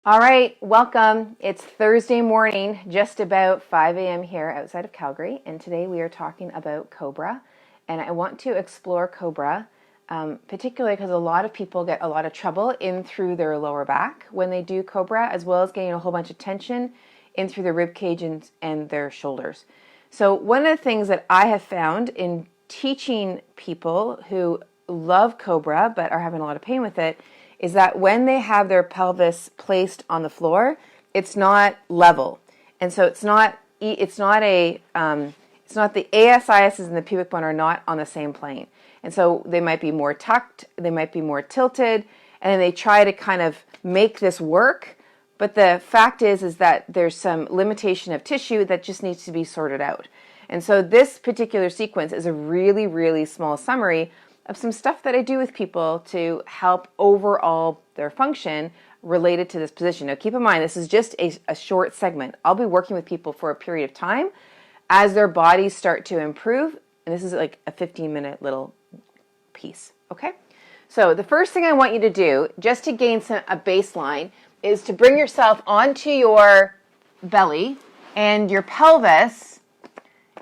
All right, welcome. It's Thursday morning, just about 5 a.m. here outside of Calgary, and today we are talking about Cobra. And I want to explore Cobra, particularly because a lot of people get a lot of trouble in through their lower back when they do Cobra, as well as getting a whole bunch of tension in through their rib cage and their shoulders. So one of the things that I have found in teaching people who love Cobra but are having a lot of pain with it is that when they have their pelvis placed on the floor, it's not level, and so it's not the ASISs and the pubic bone are not on the same plane, and so they might be more tucked, they might be more tilted, and then they try to kind of make this work. But the fact is that there's some limitation of tissue that just needs to be sorted out. And so this particular sequence is a really, really small summary of some stuff that I do with people to help overall their function related to this position. Now, keep in mind, this is just a short segment. I'll be working with people for a period of time as their bodies start to improve. And this is like a 15-minute little piece, okay? So the first thing I want you to do, just to gain a baseline, is to bring yourself onto your belly, and your pelvis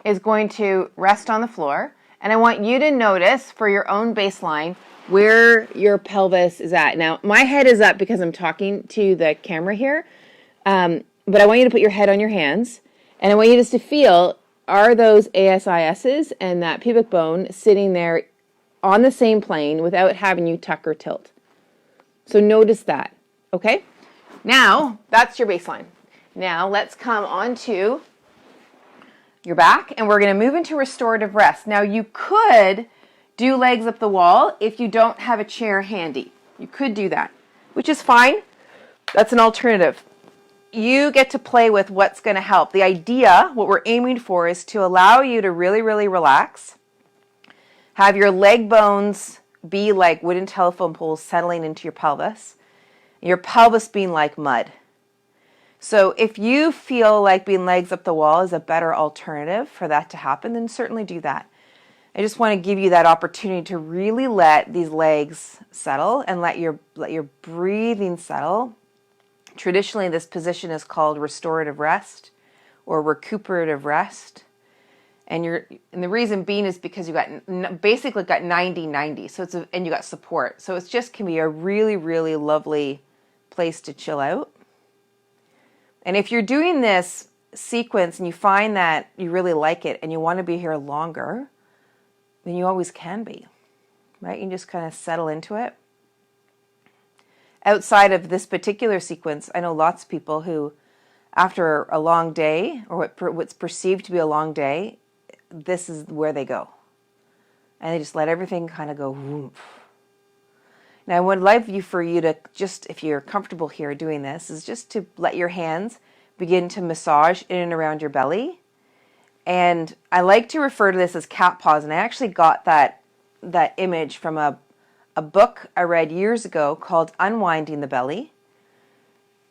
is going to rest on the floor. And I want you to notice for your own baseline where your pelvis is at. Now, my head is up because I'm talking to the camera here, but I want you to put your head on your hands, and I want you just to feel, are those ASISs and that pubic bone sitting there on the same plane without having you tuck or tilt? So notice that, okay? Now, that's your baseline. Now, let's come onto your back, and we're going to move into restorative rest. Now, you could do legs up the wall if you don't have a chair handy. You could do that, which is fine. That's an alternative. You get to play with what's going to help. The idea, what we're aiming for, is to allow you to really, really relax. Have your leg bones be like wooden telephone poles settling into your pelvis. Your pelvis being like mud. So if you feel like being legs up the wall is a better alternative for that to happen, then certainly do that. I just want to give you that opportunity to really let these legs settle and let your breathing settle. Traditionally, this position is called restorative rest or recuperative rest. And the reason being is because you got basically got 90-90. So and you got support. So it just can be a really, really lovely place to chill out. And if you're doing this sequence and you find that you really like it and you want to be here longer, then you always can be, right? You can just kind of settle into it. Outside of this particular sequence, I know lots of people who, after a long day, or what's perceived to be a long day, this is where they go. And they just let everything kind of go whoosh. Now, I would like for you to just, if you're comfortable here doing this, is just to let your hands begin to massage in and around your belly. And I like to refer to this as cat paws. And I actually got that image from a book I read years ago called Unwinding the Belly.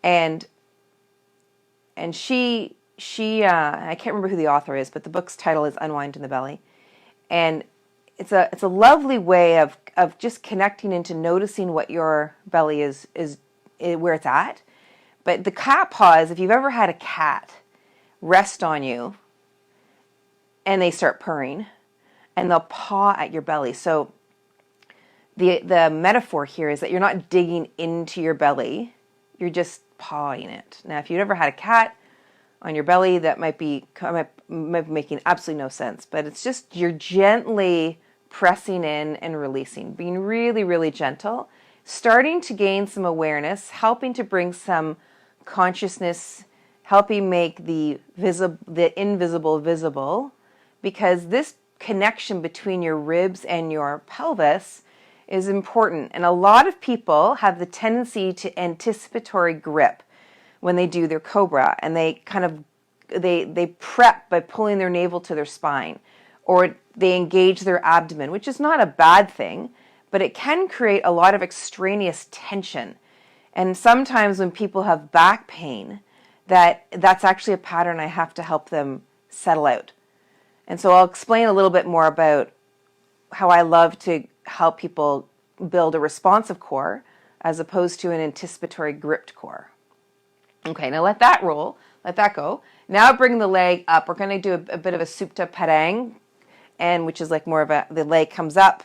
And she I can't remember who the author is, but the book's title is Unwinding the Belly. And it's a lovely way of just connecting into noticing what your belly is where it's at. But the cat paws, if you've ever had a cat rest on you and they start purring and they'll paw at your belly. So the metaphor here is that you're not digging into your belly, you're just pawing it. Now, if you've ever had a cat on your belly, that might be making absolutely no sense, but it's just you're gently pressing in and releasing, being really, really gentle, starting to gain some awareness, helping to bring some consciousness, helping make the invisible visible, because this connection between your ribs and your pelvis is important. And a lot of people have the tendency to anticipatory grip when they do their Cobra, and they kind of they prep by pulling their navel to their spine, or they engage their abdomen, which is not a bad thing, but it can create a lot of extraneous tension. And sometimes when people have back pain, that's actually a pattern I have to help them settle out. And so I'll explain a little bit more about how I love to help people build a responsive core as opposed to an anticipatory gripped core. Okay, now let that roll, let that go. Now bring the leg up. We're going to do a bit of a supta parang, and which is like more of the leg comes up,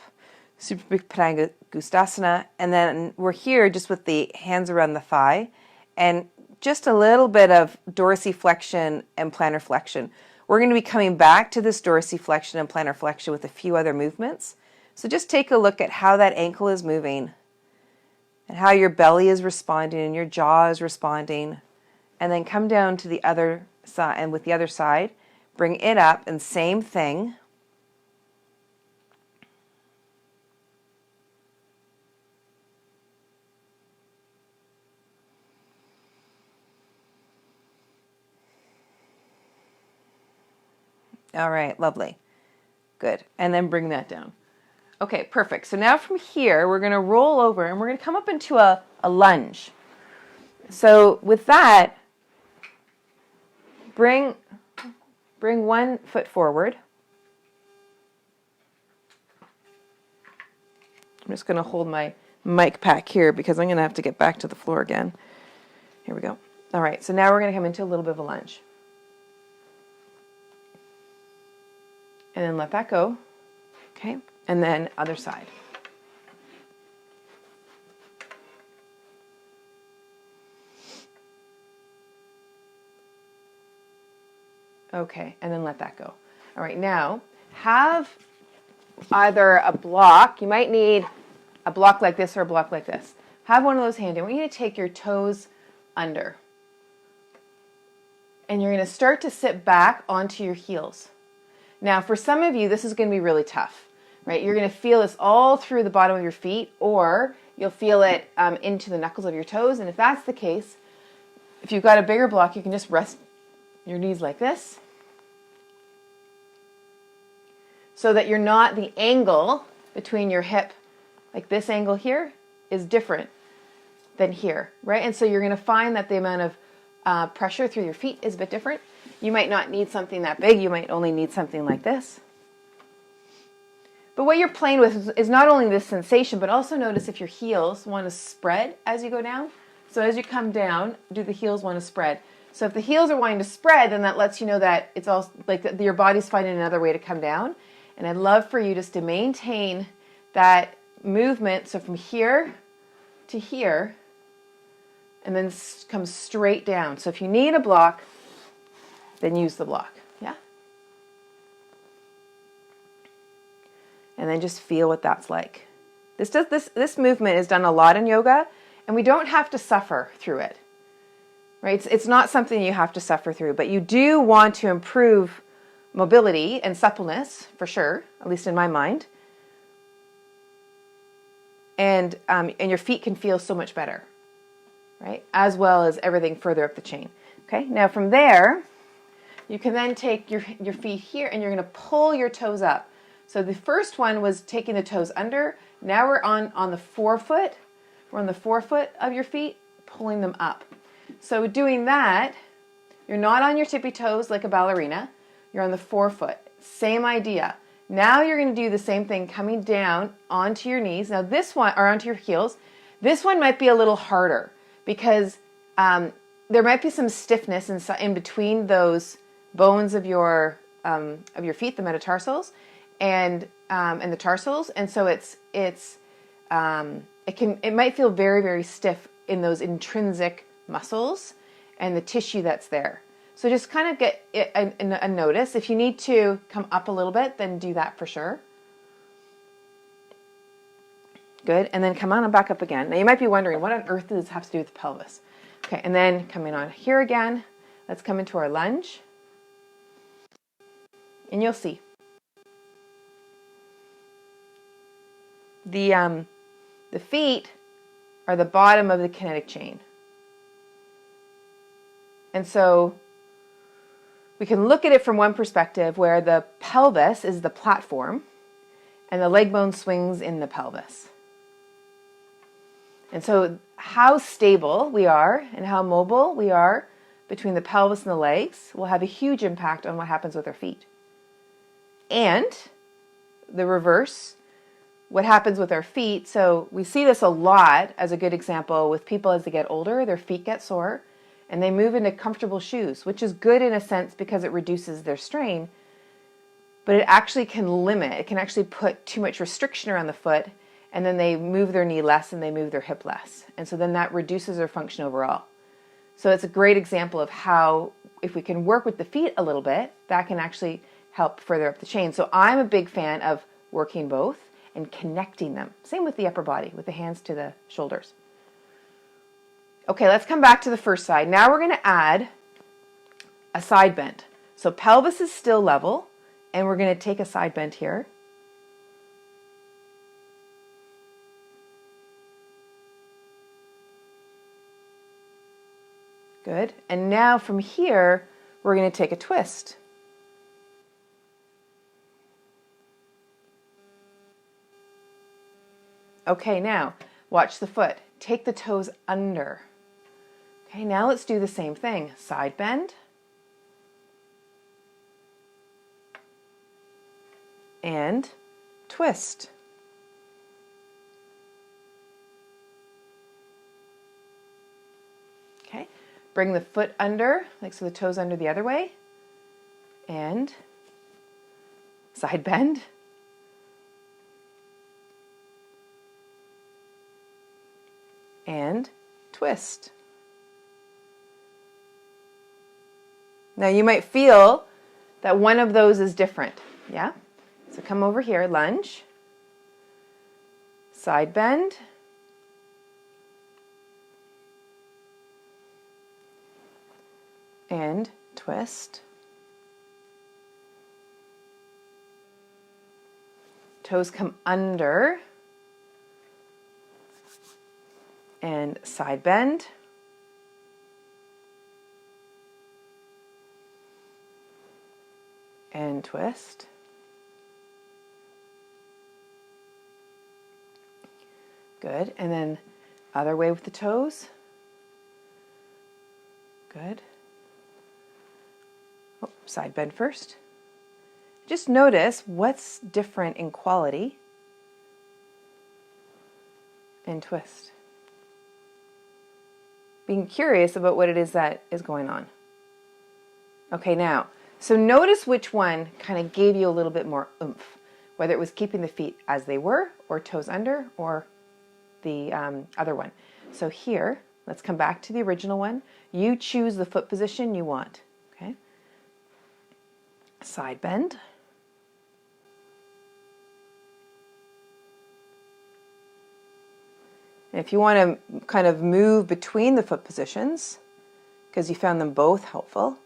supta parang gustasana, and then we're here just with the hands around the thigh, and just a little bit of dorsiflexion and plantar flexion. We're going to be coming back to this dorsiflexion and plantar flexion with a few other movements. So just take a look at how that ankle is moving and how your belly is responding and your jaw is responding. And then come down to the other side, and with the other side, bring it up, and same thing. All right, lovely. Good. And then bring that down. Okay, perfect. So now from here, we're going to roll over and we're going to come up into a lunge. So with that, bring one foot forward. I'm just going to hold my mic pack here because I'm going to have to get back to the floor again. Here we go. All right, so now we're going to come into a little bit of a lunge. And then let that go. Okay, and then other side. Okay, and then let that go. All right, now have either a block, you might need a block like this or a block like this. Have one of those handy. I want you to take your toes under. And you're going to start to sit back onto your heels. Now, for some of you, this is going to be really tough, right? You're going to feel this all through the bottom of your feet, or you'll feel it into the knuckles of your toes. And if that's the case, if you've got a bigger block, you can just rest your knees like this, so that you're not, the angle between your hip, like this angle here, is different than here, right? And so you're going to find that the amount of pressure through your feet is a bit different. You might not need something that big. You might only need something like this. But what you're playing with is not only this sensation, but also notice if your heels want to spread as you go down. So as you come down, do the heels want to spread? So if the heels are wanting to spread, then that lets you know that it's all like your body's finding another way to come down. And I'd love for you just to maintain that movement. So from here to here, and then come straight down. So if you need a block, then use the block. Yeah? And then just feel what that's like. This movement is done a lot in yoga, and we don't have to suffer through it. Right? It's not something you have to suffer through, but you do want to improve mobility and suppleness, for sure, at least in my mind. And your feet can feel so much better, right? As well as everything further up the chain. Okay, now from there, you can then take your feet here and you're going to pull your toes up. So the first one was taking the toes under. Now we're on the forefoot. We're on the forefoot of your feet, pulling them up. So doing that, you're not on your tippy toes like a ballerina. You're on the forefoot. Same idea. Now you're going to do the same thing, coming down onto your knees. Now this one, or onto your heels, this one might be a little harder because there might be some stiffness in between those bones of your feet, the metatarsals, and the tarsals, and so it might feel very, very stiff in those intrinsic muscles and the tissue that's there. So just kind of get a notice. If you need to come up a little bit, then do that for sure. Good. And then come on and back up again. Now you might be wondering, what on earth does this have to do with the pelvis? Okay, and then coming on here again. Let's come into our lunge. And you'll see. The feet are the bottom of the kinetic chain. And so we can look at it from one perspective where the pelvis is the platform and the leg bone swings in the pelvis. And so how stable we are and how mobile we are between the pelvis and the legs will have a huge impact on what happens with our feet. And the reverse, what happens with our feet. So we see this a lot as a good example with people as they get older, their feet get sore. and they move into comfortable shoes, which is good in a sense because it reduces their strain, but it actually can limit, it can actually put too much restriction around the foot, and then they move their knee less and they move their hip less. And so then that reduces their function overall. So it's a great example of how if we can work with the feet a little bit, that can actually help further up the chain. So I'm a big fan of working both and connecting them. Same with the upper body, with the hands to the shoulders. Okay, let's come back to the first side. Now we're going to add a side bend. So pelvis is still level, and we're going to take a side bend here. Good. And now from here, we're going to take a twist. Okay, now watch the foot. Take the toes under. Okay, now let's do the same thing. Side bend. And twist. Okay, bring the foot under, like so the toes under the other way. And side bend. And twist. Now you might feel that one of those is different, yeah? So come over here, lunge, side bend, and twist. Toes come under, and side bend. And twist. Good. And then other way with the toes. Good. Oh, side bend first. Just notice what's different in quality. And twist. Being curious about what it is that is going on. Okay, now, so notice which one kind of gave you a little bit more oomph, whether it was keeping the feet as they were, or toes under, or the other one. So here, let's come back to the original one. You choose the foot position you want, okay? Side bend. And if you want to kind of move between the foot positions, because you found them both helpful,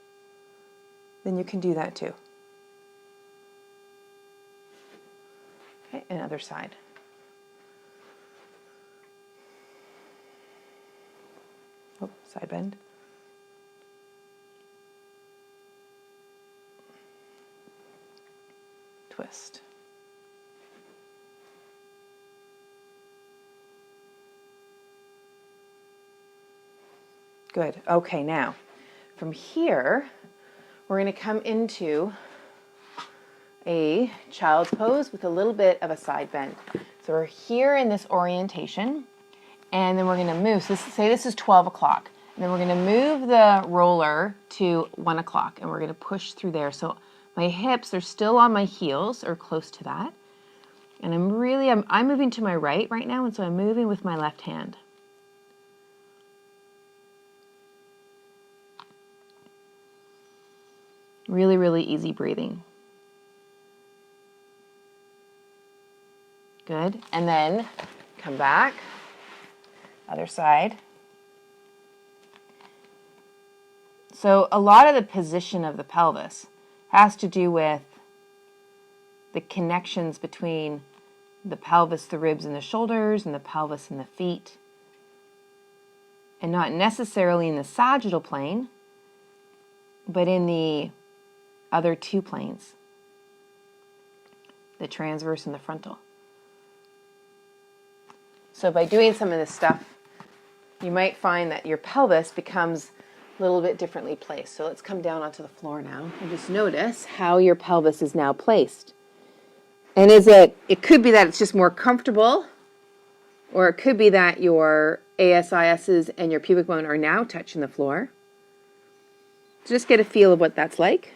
then you can do that too. Okay, and other side. Oh, side bend. Twist. Good. Okay, now from here, we're going to come into a child's pose with a little bit of a side bend. So we're here in this orientation, and then we're going to move. So say this is 12 o'clock, and then we're going to move the roller to 1 o'clock, and we're going to push through there. So my hips are still on my heels, or close to that, and I'm moving to my right now, and so I'm moving with my left hand. Really, really easy breathing. Good. And then come back. Other side. So a lot of the position of the pelvis has to do with the connections between the pelvis, the ribs, and the shoulders, and the pelvis and the feet. And not necessarily in the sagittal plane, but in the other two planes, the transverse and the frontal. So by doing some of this stuff, you might find that your pelvis becomes a little bit differently placed. So let's come down onto the floor now and just notice how your pelvis is now placed. And it could be that it's just more comfortable, or it could be that your ASISs and your pubic bone are now touching the floor. So just get a feel of what that's like.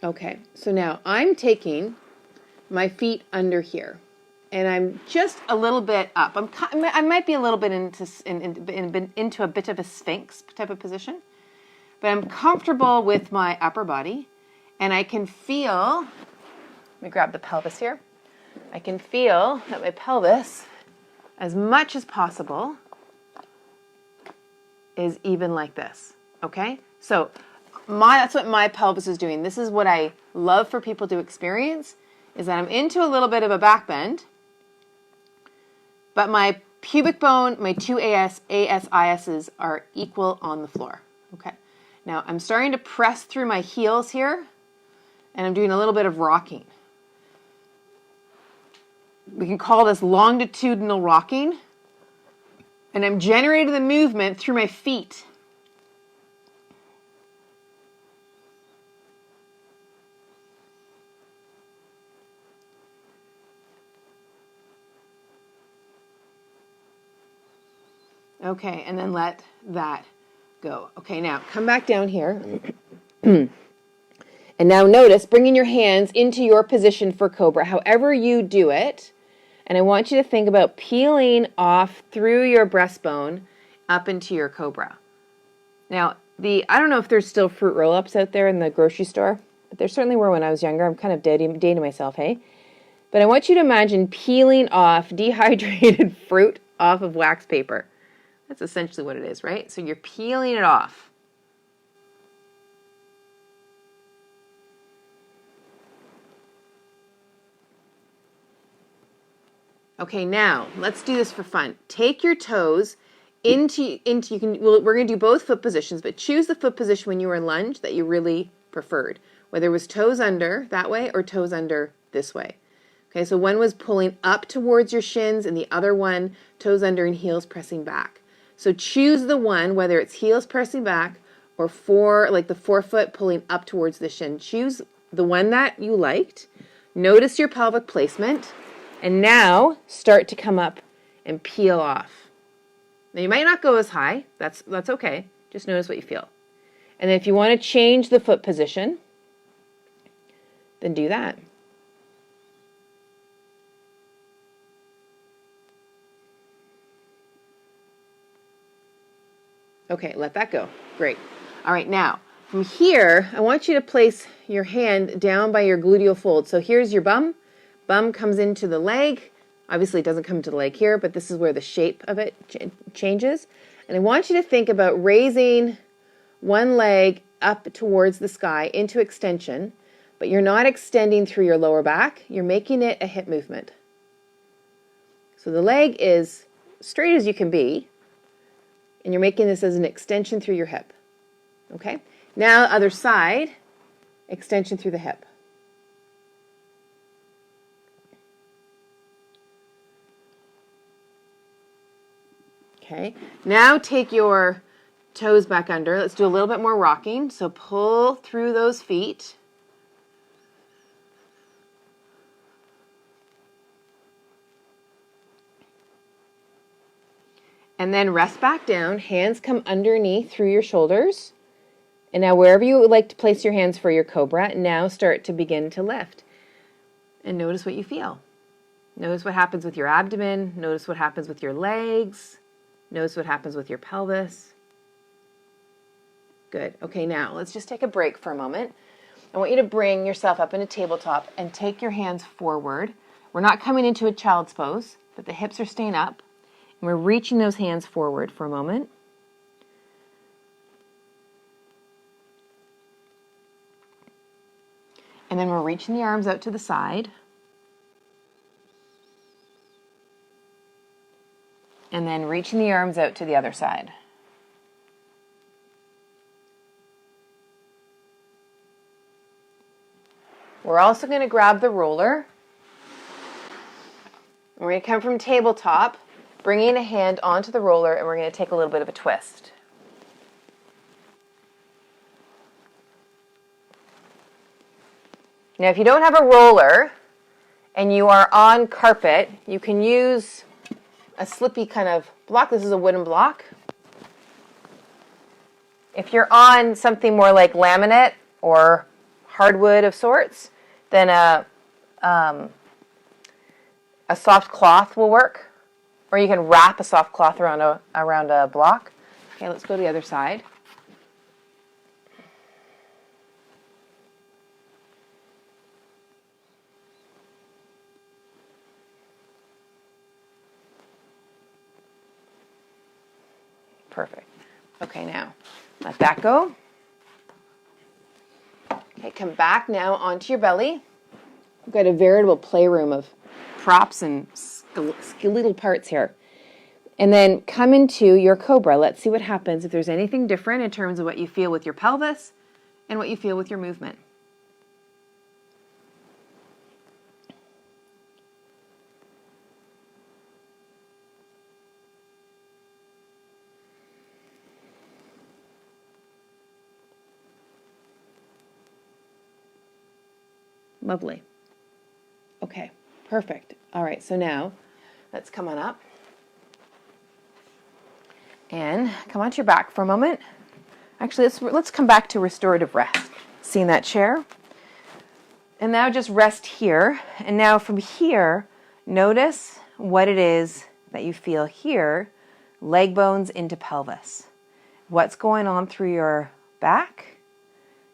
Okay, so now I'm taking my feet under here, and I'm just a little bit up. I might be a little bit into a bit of a sphinx type of position, but I'm comfortable with my upper body, and I can feel, let me grab the pelvis here. I can feel that my pelvis, as much as possible, is even like this, okay? So that's what my pelvis is doing. This is what I love for people to experience, is that I'm into a little bit of a back bend, but my pubic bone, my two ASISs are equal on the floor, okay? Now I'm starting to press through my heels here, and I'm doing a little bit of rocking. We can call this longitudinal rocking, and I'm generating the movement through my feet. Okay, and then let that go. Okay, now come back down here. And now notice bringing your hands into your position for Cobra, however you do it. And I want you to think about peeling off through your breastbone up into your Cobra. Now, I don't know if there's still fruit roll-ups out there in the grocery store. But there certainly were when I was younger. I'm kind of dating myself, hey? But I want you to imagine peeling off dehydrated fruit off of wax paper. That's essentially what it is, right? So you're peeling it off. Okay, now let's do this for fun. Take your toes into we're going to do both foot positions, but choose the foot position when you were in lunge that you really preferred, whether it was toes under that way or toes under this way. Okay, so one was pulling up towards your shins and the other one toes under and heels pressing back. So choose the one, whether it's heels pressing back or the forefoot pulling up towards the shin. Choose the one that you liked. Notice your pelvic placement. And now start to come up and peel off. Now you might not go as high. That's okay. Just notice what you feel. And then if you want to change the foot position, then do that. Okay, let that go. Great. All right, now from here, I want you to place your hand down by your gluteal fold. So here's your bum. Bum comes into the leg. Obviously, it doesn't come to the leg here, but this is where the shape of it changes. And I want you to think about raising one leg up towards the sky into extension, but you're not extending through your lower back. You're making it a hip movement. So the leg is straight as you can be, and you're making this as an extension through your hip. Okay? Now, other side, extension through the hip. Okay, now take your toes back under. Let's do a little bit more rocking. So pull through those feet. And then rest back down. Hands come underneath through your shoulders. And now wherever you would like to place your hands for your Cobra, now start to begin to lift. And notice what you feel. Notice what happens with your abdomen. Notice what happens with your legs. Notice what happens with your pelvis. Good. Okay, now let's just take a break for a moment. I want you to bring yourself up into tabletop and take your hands forward. We're not coming into a child's pose, but the hips are staying up. And we're reaching those hands forward for a moment. And then we're reaching the arms out to the side. And then reaching the arms out to the other side. We're also going to grab the roller. We're going to come from tabletop, bringing a hand onto the roller, and we're going to take a little bit of a twist. Now, if you don't have a roller and you are on carpet, you can use a slippy kind of block. This is a wooden block. If you're on something more like laminate or hardwood of sorts, then a soft cloth will work, or you can wrap a soft cloth around a block. Okay, let's go to the other side. Perfect. Okay, now let that go. Okay, come back now onto your belly. We've got a veritable playroom of props and skeletal parts here. And then come into your Cobra. Let's see what happens if there's anything different in terms of what you feel with your pelvis and what you feel with your movement. Lovely. Okay, perfect. All right, so now let's come on up and come onto your back for a moment. Actually, let's come back to restorative rest. See in that chair? And now just rest here. And now from here, notice what it is that you feel here, leg bones into pelvis. What's going on through your back?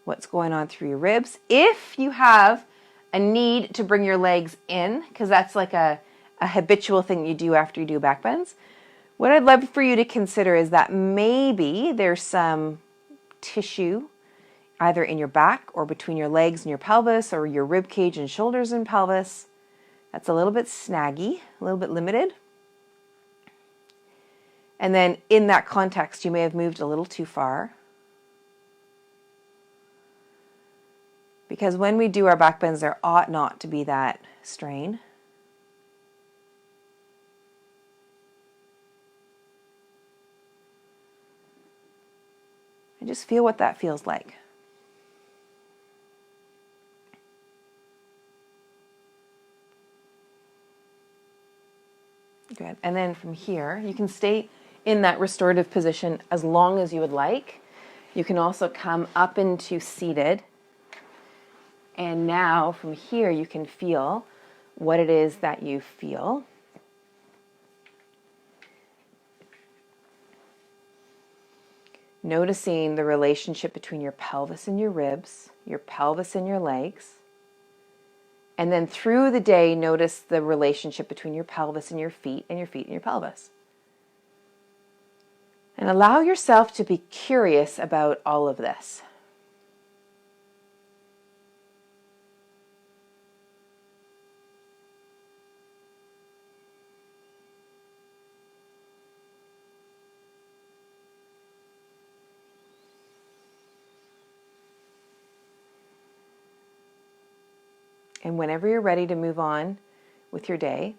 What's going on through your ribs? If you have a need to bring your legs in, because that's like a habitual thing you do after you do back bends, what I'd love for you to consider is that maybe there's some tissue either in your back or between your legs and your pelvis or your rib cage and shoulders and pelvis that's a little bit snaggy, a little bit limited. And then in that context, you may have moved a little too far. Because when we do our back bends, there ought not to be that strain. And just feel what that feels like. Good. And then from here, you can stay in that restorative position as long as you would like. You can also come up into seated. And now from here, you can feel what it is that you feel. Noticing the relationship between your pelvis and your ribs, your pelvis and your legs. And then through the day, notice the relationship between your pelvis and your feet and your feet and your pelvis. And allow yourself to be curious about all of this. And whenever you're ready to move on with your day,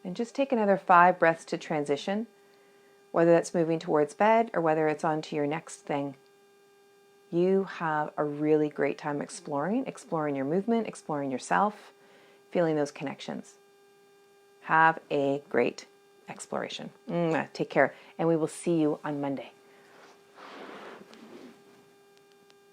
then just take another 5 breaths to transition, whether that's moving towards bed or whether it's on to your next thing. You have a really great time exploring your movement, exploring yourself, feeling those connections. Have a great exploration. Take care, and we will see you on Monday.